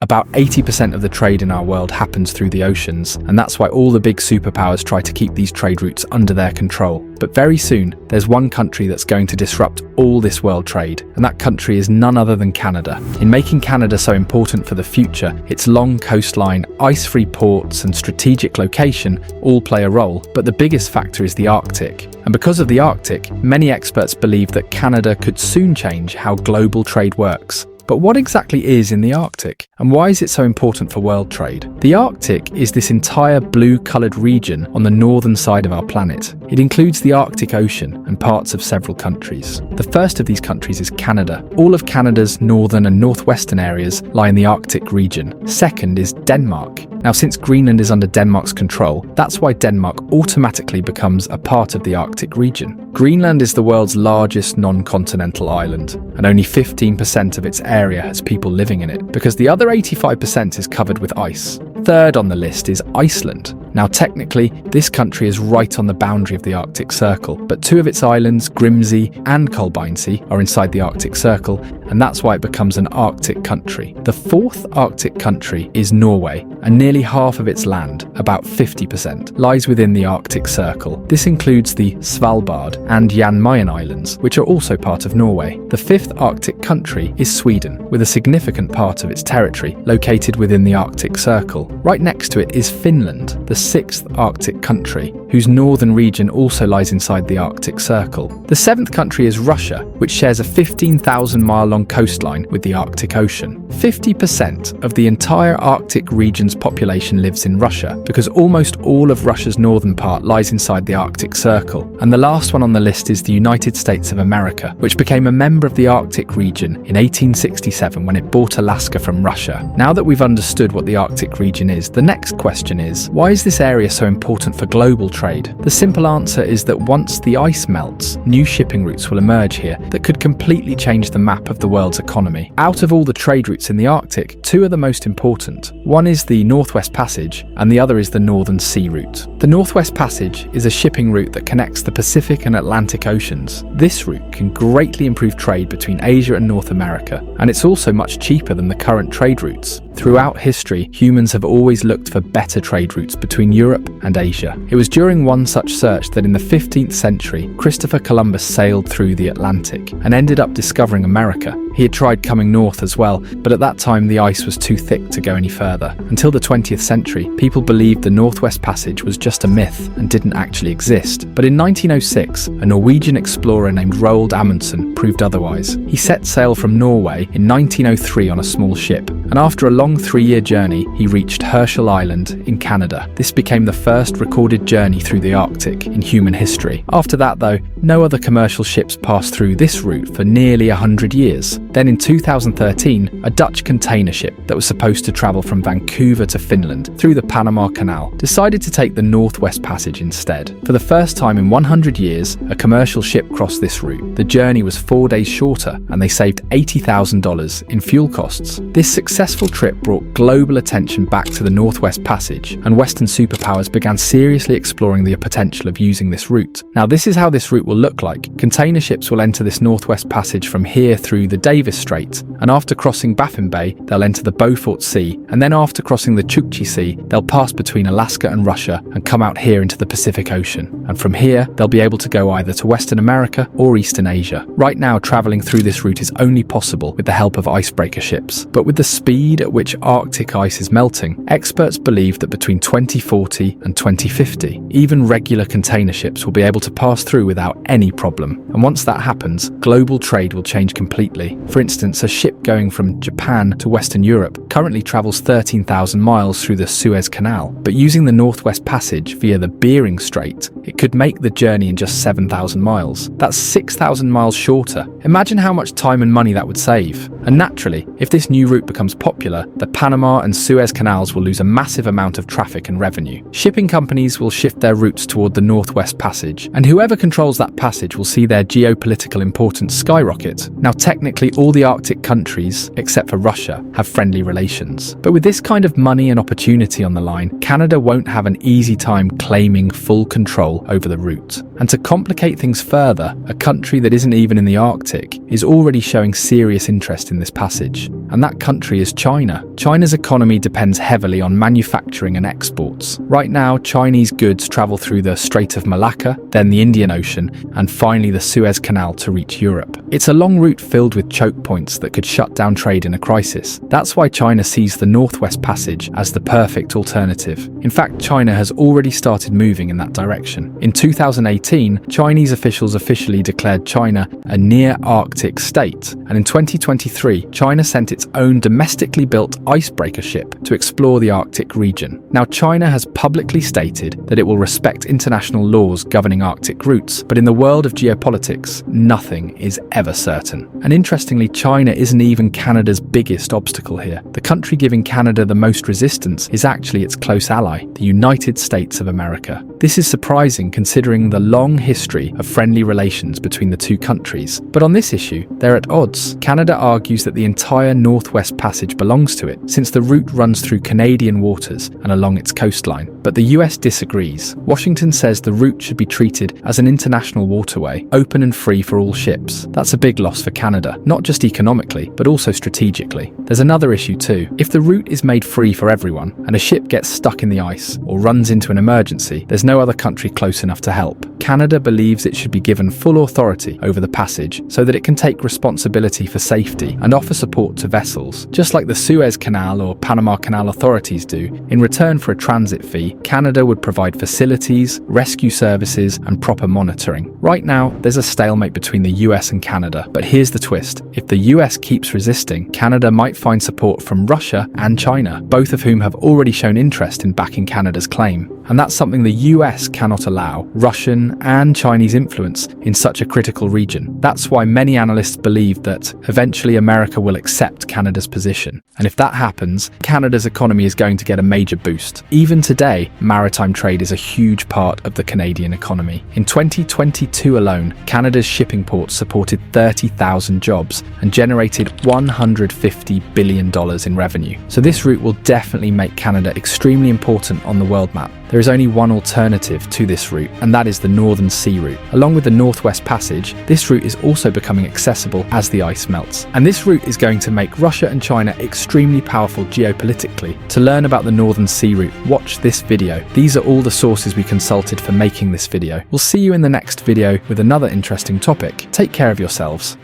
About 80% of the trade in our world happens through the oceans, and that's why all the big superpowers try to keep these trade routes under their control. But very soon, there's one country that's going to disrupt all this world trade, and that country is none other than Canada. In making Canada so important for the future, its long coastline, ice-free ports, and strategic location all play a role, but the biggest factor is the Arctic. And because of the Arctic, many experts believe that Canada could soon change how global trade works. But what exactly is in the Arctic, and why is it so important for world trade? The Arctic is this entire blue-coloured region on the northern side of our planet. It includes the Arctic Ocean and parts of several countries. The first of these countries is Canada. All of Canada's northern and northwestern areas lie in the Arctic region. Second is Denmark. Now, since Greenland is under Denmark's control, that's why Denmark automatically becomes a part of the Arctic region. Greenland is the world's largest non-continental island, and only 15% of its area has people living in it, because the other 85% is covered with ice. Third on the list is Iceland. Now, technically, this country is right on the boundary of the Arctic Circle, but two of its islands, Grimsey and Kolbeinsey, are inside the Arctic Circle, and that's why it becomes an Arctic country. The fourth Arctic country is Norway, and nearly half of its land, about 50%, lies within the Arctic Circle. This includes the Svalbard and Jan Mayen Islands, which are also part of Norway. The fifth Arctic country is Sweden, with a significant part of its territory located within the Arctic Circle. Right next to it is Finland, the sixth Arctic country, whose northern region also lies inside the Arctic Circle. The seventh country is Russia, which shares a 15,000-mile-long coastline with the Arctic Ocean. 50% of the entire Arctic region's population lives in Russia, because almost all of Russia's northern part lies inside the Arctic Circle. And the last one on the list is the United States of America, which became a member of the Arctic region in 1867 when it bought Alaska from Russia. Now that we've understood what the Arctic region is, the next question is, why is this area so important for global trade? The simple answer is that once the ice melts, new shipping routes will emerge here that could completely change the map of the world's economy. Out of all the trade routes in the Arctic, two are the most important. One is the Northwest Passage, and the other is the Northern Sea Route. The Northwest Passage is a shipping route that connects the Pacific and Atlantic Oceans. This route can greatly improve trade between Asia and North America, and it's also much cheaper than the current trade routes. Throughout history, humans have always looked for better trade routes between Europe and Asia. It was during one such search that in the 15th century, Christopher Columbus sailed through the Atlantic and ended up discovering America. He had tried coming north as well, but at that time the ice was too thick to go any further. Until the 20th century, people believed the Northwest Passage was just a myth and didn't actually exist. But in 1906, a Norwegian explorer named Roald Amundsen proved otherwise. He set sail from Norway in 1903 on a small ship, and after a long 3-year journey, he reached Herschel Island in Canada. This became the first recorded journey through the Arctic in human history. After that, though, no other commercial ships passed through this route for nearly 100 years. Then in 2013, a Dutch container ship that was supposed to travel from Vancouver to Finland through the Panama Canal decided to take the Northwest Passage instead. For the first time in 100 years, a commercial ship crossed this route. The journey was 4 days shorter, and they saved $80,000 in fuel costs. This successful trip brought global attention back to the Northwest Passage, and Western superpowers began seriously exploring the potential of using this route. Now, this is how this route will look like. Container ships will enter this Northwest Passage from here through the Davis Strait, and after crossing Baffin Bay, they'll enter the Beaufort Sea, and then after crossing the Chukchi Sea, they'll pass between Alaska and Russia and come out here into the Pacific Ocean. And from here, they'll be able to go either to Western America or Eastern Asia. Right now, traveling through this route is only possible with the help of icebreaker ships. But with the speed at which Arctic ice is melting, experts believe that between 2040 and 2050, even regular container ships will be able to pass through without any problem. And once that happens, global trade will change completely. For instance, a ship going from Japan to Western Europe currently travels 13,000 miles through the Suez Canal, but using the Northwest Passage via the Bering Strait, it could make the journey in just 7,000 miles. That's 6,000 miles shorter. Imagine how much time and money that would save. And naturally, if this new route becomes popular, the Panama and Suez canals will lose a massive amount of traffic and revenue. Shipping companies will shift their routes toward the Northwest Passage, and whoever controls that that passage will see their geopolitical importance skyrocket. Now, technically, all the Arctic countries, except for Russia, have friendly relations. But with this kind of money and opportunity on the line, Canada won't have an easy time claiming full control over the route. And to complicate things further, a country that isn't even in the Arctic is already showing serious interest in this passage. And that country is China. China's economy depends heavily on manufacturing and exports. Right now, Chinese goods travel through the Strait of Malacca, then the Indian Ocean, and finally the Suez Canal to reach Europe. It's a long route filled with choke points that could shut down trade in a crisis. That's why China sees the Northwest Passage as the perfect alternative. In fact, China has already started moving in that direction. In 2018, Chinese officials officially declared China a near-Arctic state, and in 2023, China sent its own domestically built icebreaker ship to explore the Arctic region. Now, China has publicly stated that it will respect international laws governing Arctic routes, but in the world of geopolitics, nothing is ever certain. And interestingly, China isn't even Canada's biggest obstacle here. The country giving Canada the most resistance is actually its close ally, the United States of America. This is surprising considering the long history of friendly relations between the two countries. But on this issue, they're at odds. Canada argues that the entire Northwest Passage belongs to it, since the route runs through Canadian waters and along its coastline. But the US disagrees. Washington says the route should be treated as an international waterway, open and free for all ships. That's a big loss for Canada, not just economically, but also strategically. There's another issue too. If the route is made free for everyone, and a ship gets stuck in the ice or runs into an emergency, there's no other country close enough to help. Canada believes it should be given full authority over the passage so that it can take responsibility for safety and offer support to vessels, just like the Suez Canal or Panama Canal authorities do. In return for a transit fee, Canada would provide facilities, rescue services, and proper monitoring. Right now, there's a stalemate between the US and Canada, but here's the twist. If the US keeps resisting, Canada might find support from Russia and China, both of whom have already shown interest in backing Canada's claim. And that's something the US cannot allow, Russian and Chinese influence in such a critical region. That's why many analysts believe that eventually America will accept Canada's position. And if that happens, Canada's economy is going to get a major boost. Even today, maritime trade is a huge part of the Canadian economy. In 2022 alone, Canada's shipping ports supported 30,000 jobs and generated $150 billion in revenue. So this route will definitely make Canada extremely important on the world map. There is only one alternative to this route, and that is the Northern Sea Route. Along with the Northwest Passage, this route is also becoming accessible as the ice melts. And this route is going to make Russia and China extremely powerful geopolitically. To learn about the Northern Sea Route, watch this video. These are all the sources we consulted for making this video. We'll see you in the next video with another interesting topic. Take care of yourselves.